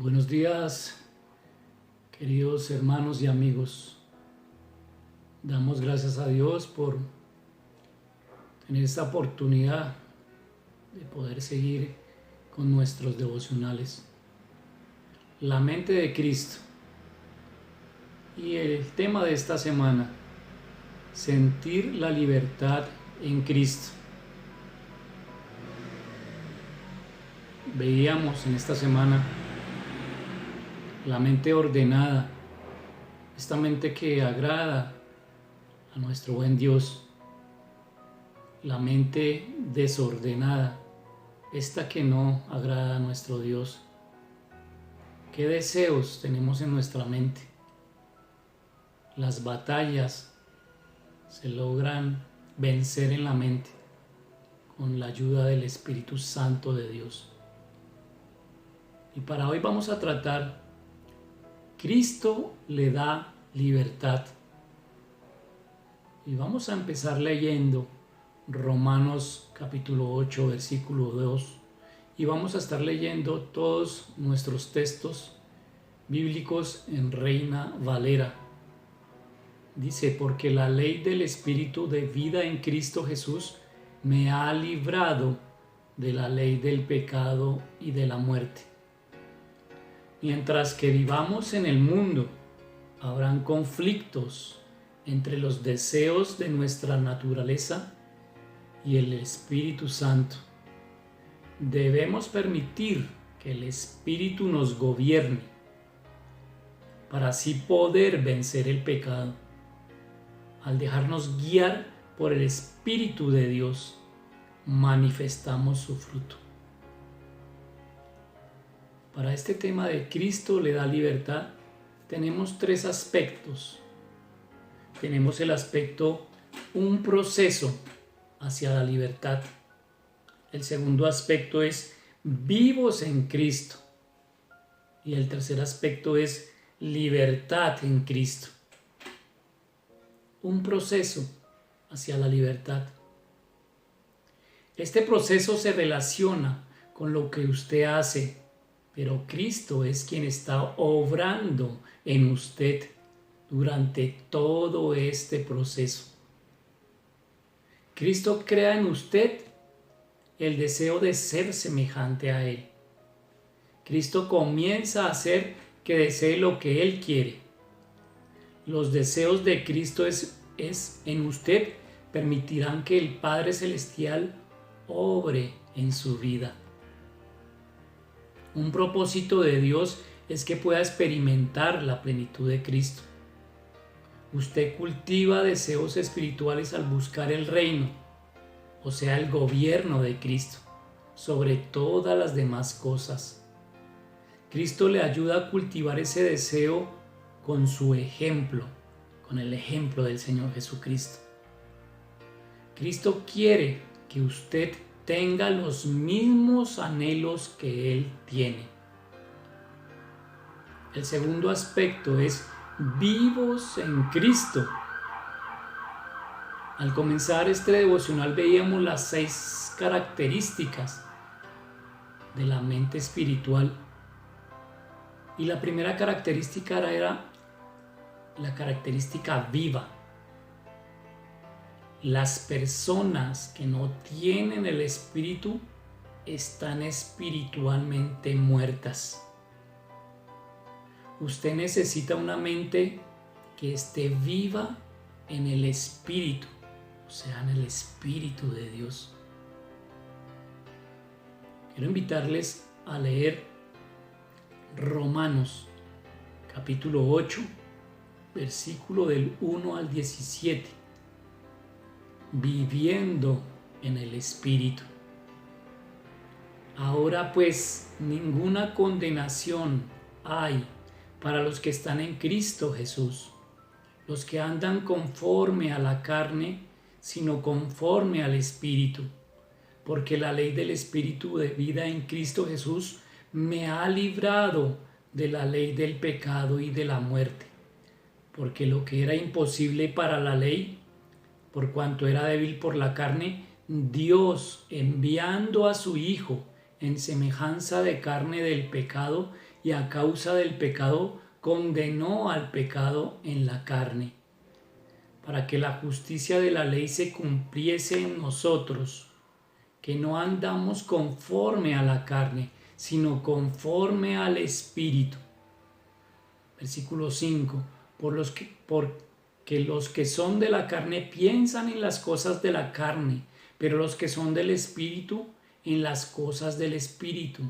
Buenos días, queridos hermanos y amigos. Damos gracias a Dios por tener esta oportunidad de poder seguir con nuestros devocionales. La mente de Cristo. Y el tema de esta semana, sentir la libertad en Cristo. Veíamos en esta semana la mente ordenada, esta mente que agrada a nuestro buen Dios. La mente desordenada, esta que no agrada a nuestro Dios. ¿Qué deseos tenemos en nuestra mente? Las batallas se logran vencer en la mente con la ayuda del Espíritu Santo de Dios. Y para hoy vamos a tratar: Cristo le da libertad. Y vamos a empezar leyendo Romanos capítulo 8, versículo 2. Y vamos a estar leyendo todos nuestros textos bíblicos en Reina Valera. Dice: porque la ley del Espíritu de vida en Cristo Jesús me ha librado de la ley del pecado y de la muerte. Mientras que vivamos en el mundo, habrán conflictos entre los deseos de nuestra naturaleza y el Espíritu Santo. Debemos permitir que el Espíritu nos gobierne para así poder vencer el pecado. Al dejarnos guiar por el Espíritu de Dios, manifestamos su fruto. Para este tema de Cristo le da libertad, tenemos tres aspectos. Tenemos el aspecto, un proceso hacia la libertad. El segundo aspecto es vivos en Cristo. Y el tercer aspecto es libertad en Cristo. Un proceso hacia la libertad. Este proceso se relaciona con lo que usted hace, pero Cristo es quien está obrando en usted durante todo este proceso. Cristo crea en usted el deseo de ser semejante a Él. Cristo comienza a hacer que desee lo que Él quiere. Los deseos de Cristo en usted permitirán que el Padre Celestial obre en su vida. Un propósito de Dios es que pueda experimentar la plenitud de Cristo. Usted cultiva deseos espirituales al buscar el reino, o sea, el gobierno de Cristo, sobre todas las demás cosas. Cristo le ayuda a cultivar ese deseo con su ejemplo, con el ejemplo del Señor Jesucristo. Cristo quiere que usted tenga los mismos anhelos que Él tiene. El segundo aspecto es vivos en Cristo. Al comenzar este devocional veíamos las 6 características de la mente espiritual. Y la primera característica era la característica viva. Las personas que no tienen el Espíritu están espiritualmente muertas. Usted necesita una mente que esté viva en el Espíritu, o sea, en el Espíritu de Dios. Quiero invitarles a leer Romanos capítulo 8, versículo del 1 al 17. Viviendo en el Espíritu. Ahora pues ninguna condenación hay para los que están en Cristo Jesús, los que andan conforme a la carne, sino conforme al Espíritu, porque la ley del Espíritu de vida en Cristo Jesús me ha librado de la ley del pecado y de la muerte, porque lo que era imposible para la ley, por cuanto era débil por la carne, Dios, enviando a su Hijo en semejanza de carne del pecado, y a causa del pecado condenó al pecado en la carne, para que la justicia de la ley se cumpliese en nosotros, que no andamos conforme a la carne, sino conforme al Espíritu. Versículo 5. Porque los que son de la carne piensan en las cosas de la carne, pero los que son del Espíritu en las cosas del Espíritu.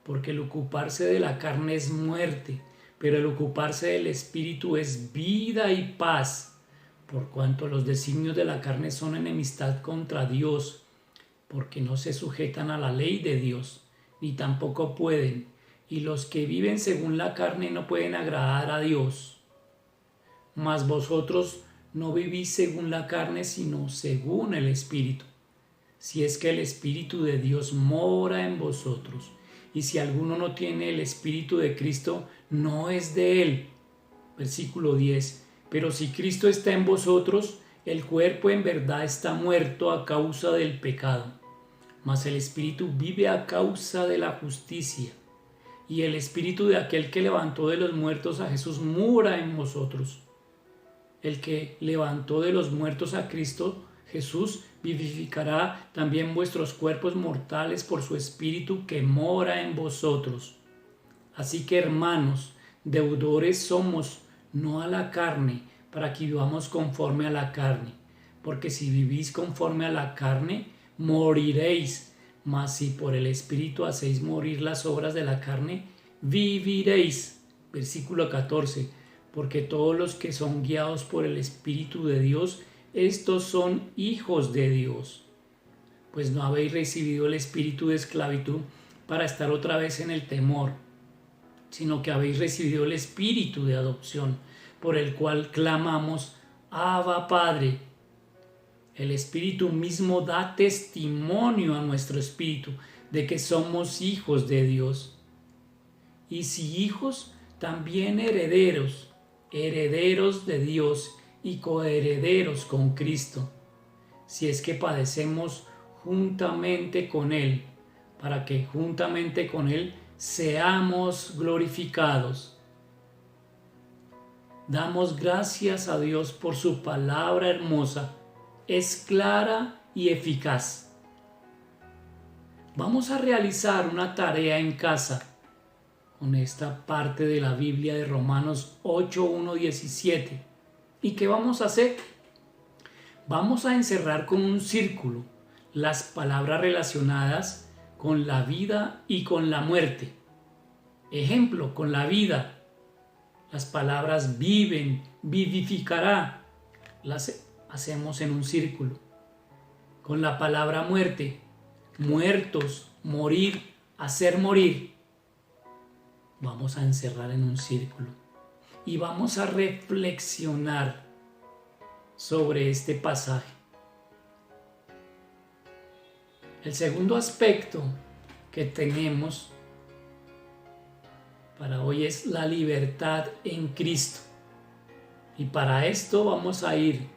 Porque el ocuparse de la carne es muerte, pero el ocuparse del Espíritu es vida y paz, por cuanto los designios de la carne son enemistad contra Dios, porque no se sujetan a la ley de Dios, ni tampoco pueden, y los que viven según la carne no pueden agradar a Dios. Mas vosotros no vivís según la carne, sino según el Espíritu, si es que el Espíritu de Dios mora en vosotros. Y si alguno no tiene el Espíritu de Cristo, no es de él. Versículo 10. Pero si Cristo está en vosotros, el cuerpo en verdad está muerto a causa del pecado, mas el Espíritu vive a causa de la justicia. Y el Espíritu de aquel que levantó de los muertos a Jesús mora en vosotros. El que levantó de los muertos a Cristo Jesús vivificará también vuestros cuerpos mortales por su Espíritu que mora en vosotros. Así que, hermanos, deudores somos, no a la carne, para que vivamos conforme a la carne. Porque si vivís conforme a la carne, moriréis. Mas si por el Espíritu hacéis morir las obras de la carne, viviréis. Versículo 14. Porque todos los que son guiados por el Espíritu de Dios, estos son hijos de Dios. Pues no habéis recibido el espíritu de esclavitud para estar otra vez en el temor, sino que habéis recibido el espíritu de adopción, por el cual clamamos, Abba, Padre. El Espíritu mismo da testimonio a nuestro espíritu de que somos hijos de Dios. Y si hijos, también herederos, herederos de Dios y coherederos con Cristo, si es que padecemos juntamente con Él, para que juntamente con Él seamos glorificados. Damos gracias a Dios por su palabra hermosa, es clara y eficaz. Vamos a realizar una tarea en casa con esta parte de la Biblia de Romanos 8:1-17. ¿Y qué vamos a hacer? Vamos a encerrar con un círculo las palabras relacionadas con la vida y con la muerte. Ejemplo, con la vida, las palabras viven, vivificará, las hacemos en un círculo. Con la palabra muerte, muertos, morir, hacer morir, vamos a encerrar en un círculo. Y vamos a reflexionar sobre este pasaje. El segundo aspecto que tenemos para hoy es la libertad en Cristo. Y para esto vamos a ir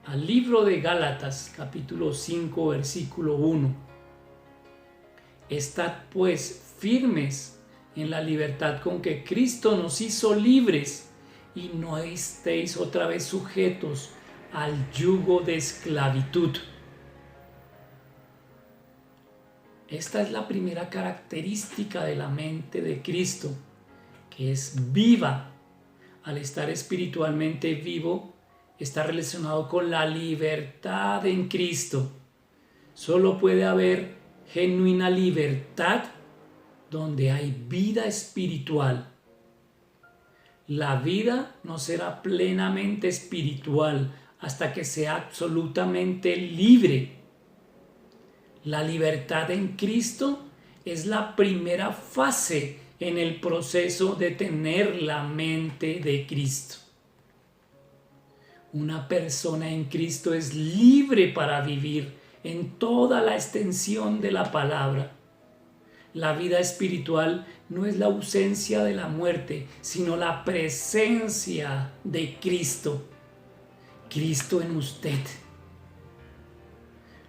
al libro de Gálatas, capítulo 5, versículo 1. Estad pues firmes en la libertad con que Cristo nos hizo libres, y no estéis otra vez sujetos al yugo de esclavitud. Esta es la primera característica de la mente de Cristo, que es viva. Al estar espiritualmente vivo, está relacionado con la libertad en Cristo. Solo puede haber genuina libertad donde hay vida espiritual. La vida no será plenamente espiritual hasta que sea absolutamente libre. La libertad en Cristo es la primera fase en el proceso de tener la mente de Cristo. Una persona en Cristo es libre para vivir en toda la extensión de la palabra. La vida espiritual no es la ausencia de la muerte, sino la presencia de Cristo. Cristo en usted.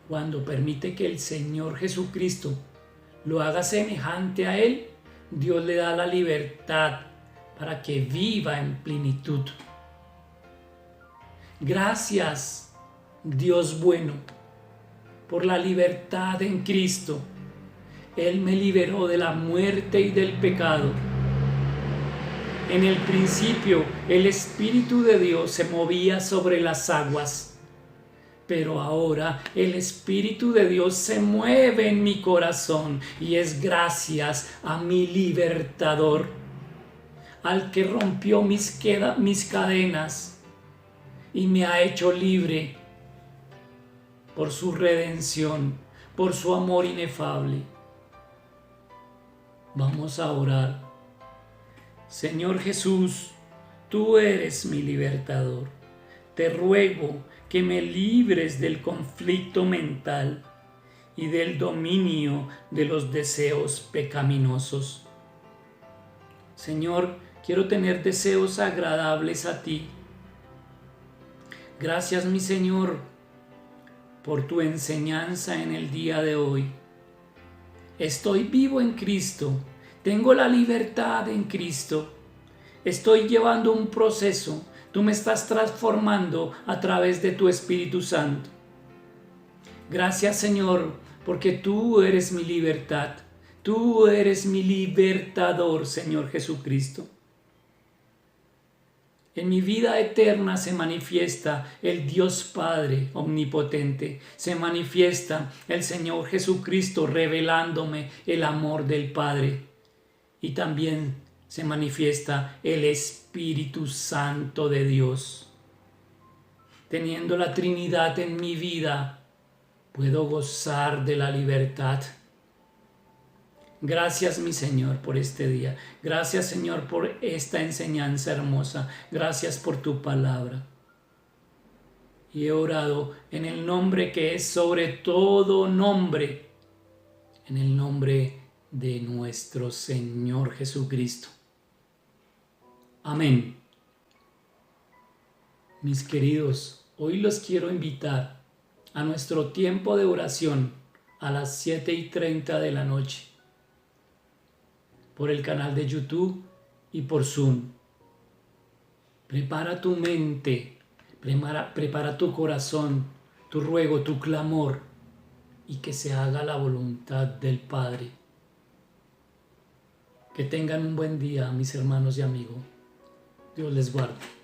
Cuando permite que el Señor Jesucristo lo haga semejante a Él, Dios le da la libertad para que viva en plenitud. Gracias, Dios bueno, por la libertad en Cristo. Él me liberó de la muerte y del pecado. En el principio, el Espíritu de Dios se movía sobre las aguas, pero ahora el Espíritu de Dios se mueve en mi corazón y es gracias a mi libertador, al que rompió mis cadenas y me ha hecho libre por su redención, por su amor inefable. Vamos a orar. Señor Jesús, tú eres mi libertador. Te ruego que me libres del conflicto mental y del dominio de los deseos pecaminosos. Señor, quiero tener deseos agradables a ti. Gracias, mi Señor, por tu enseñanza en el día de hoy. Estoy vivo en Cristo. Tengo la libertad en Cristo. Estoy llevando un proceso. Tú me estás transformando a través de tu Espíritu Santo. Gracias, Señor, porque tú eres mi libertad. Tú eres mi libertador, Señor Jesucristo. En mi vida eterna se manifiesta el Dios Padre omnipotente. Se manifiesta el Señor Jesucristo revelándome el amor del Padre. Y también se manifiesta el Espíritu Santo de Dios. Teniendo la Trinidad en mi vida, puedo gozar de la libertad. Gracias, mi Señor, por este día. Gracias, Señor, por esta enseñanza hermosa. Gracias por tu palabra. Y he orado en el nombre que es sobre todo nombre, en el nombre de nuestro Señor Jesucristo. Amén. Mis queridos, hoy los quiero invitar a nuestro tiempo de oración a las 7:30 de la noche por el canal de YouTube y por Zoom. Prepara tu mente, prepara tu corazón, tu ruego, tu clamor y que se haga la voluntad del Padre. Que tengan un buen día, mis hermanos y amigos. Dios les guarde.